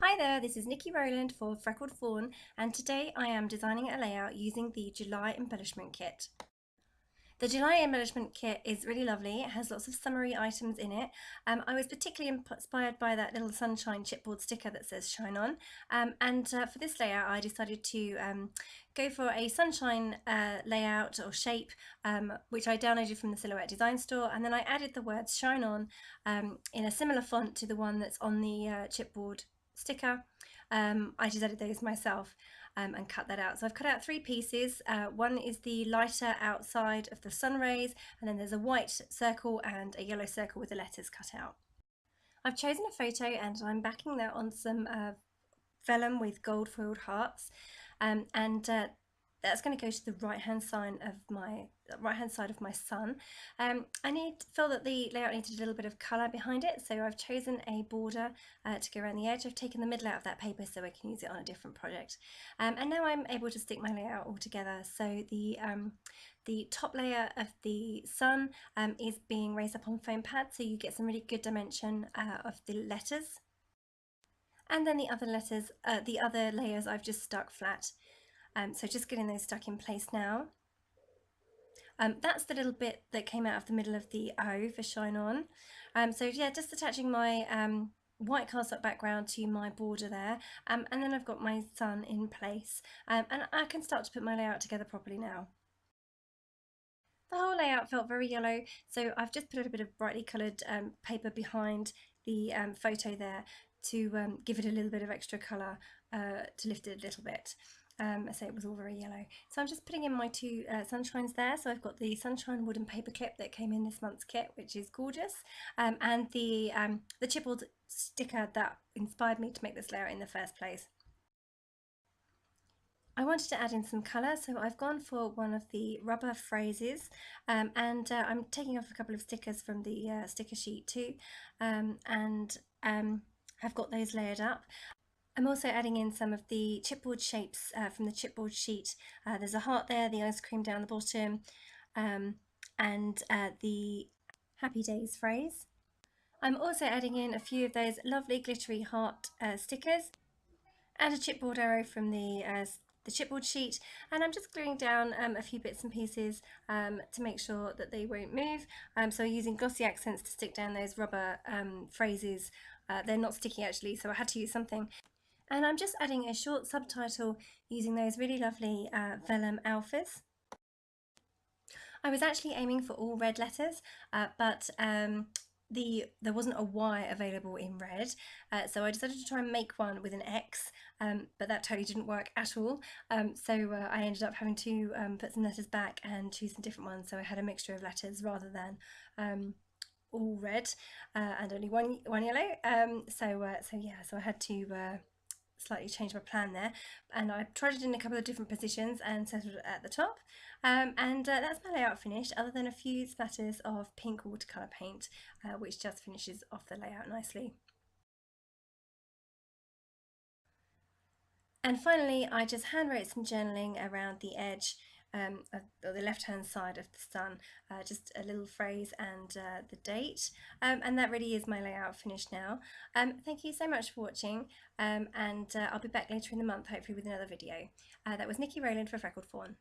Hi there, this is Niki Rowland for Freckled Fawn, and today I am designing a layout using the July Embellishment Kit. The July Embellishment Kit is really lovely. It has lots of summery items in it. I was particularly inspired by that little sunshine chipboard sticker that says shine on, and for this layout I decided to go for a sunshine layout or shape, which I downloaded from the Silhouette Design Store, and then I added the words shine on in a similar font to the one that's on the chipboard sticker. I just added those myself and cut that out. So I've cut out three pieces. One is the lighter outside of the sun rays, and then there's a white circle and a yellow circle with the letters cut out. I've chosen a photo and I'm backing that on some vellum with gold foiled hearts, and that's going to go to the right hand side of my sun. I feel that the layout needed a little bit of colour behind it, so I've chosen a border to go around the edge. I've taken the middle out of that paper so I can use it on a different project. And now I'm able to stick my layout all together. So the top layer of the sun is being raised up on foam pad, so you get some really good dimension of the letters. And then the other layers I've just stuck flat. So just getting those stuck in place now. That's the little bit that came out of the middle of the O for shine on. So yeah, just attaching my white cardstock background to my border there, and then I've got my sun in place, and I can start to put my layout together properly now. The whole layout felt very yellow, so I've just put a bit of brightly coloured paper behind the photo there to give it a little bit of extra colour, to lift it a little bit. So it was all very yellow. So I'm just putting in my two sunshines there. So I've got the sunshine wooden paper clip that came in this month's kit, which is gorgeous, and the chipboard sticker that inspired me to make this layout in the first place. I wanted to add in some colour, so I've gone for one of the rubber phrases, and I'm taking off a couple of stickers from the sticker sheet too, and I've got those layered up. I'm also adding in some of the chipboard shapes from the chipboard sheet. There's a heart there, the ice cream down the bottom, and the Happy Days phrase. I'm also adding in a few of those lovely glittery heart stickers and a chipboard arrow from the chipboard sheet, and I'm just gluing down a few bits and pieces to make sure that they won't move. So using glossy accents to stick down those rubber phrases. They're not sticky actually, so I had to use something. And I'm just adding a short subtitle using those really lovely vellum alphas. I was actually aiming for all red letters, but there wasn't a Y available in red, so I decided to try and make one with an X, but that totally didn't work at all. So I ended up having to put some letters back and choose some different ones, so I had a mixture of letters rather than all red and only one yellow. So I had to slightly change my plan there, and I tried it in a couple of different positions and settled it at the top, and that's my layout finished, other than a few splatters of pink watercolour paint, which just finishes off the layout nicely. And finally, I just handwrote some journaling around the edge of the left-hand side of the sun, just a little phrase and the date, and that really is my layout finished now. Thank you so much for watching, and I'll be back later in the month, hopefully with another video. That was Niki Rowland for Freckled Fawn.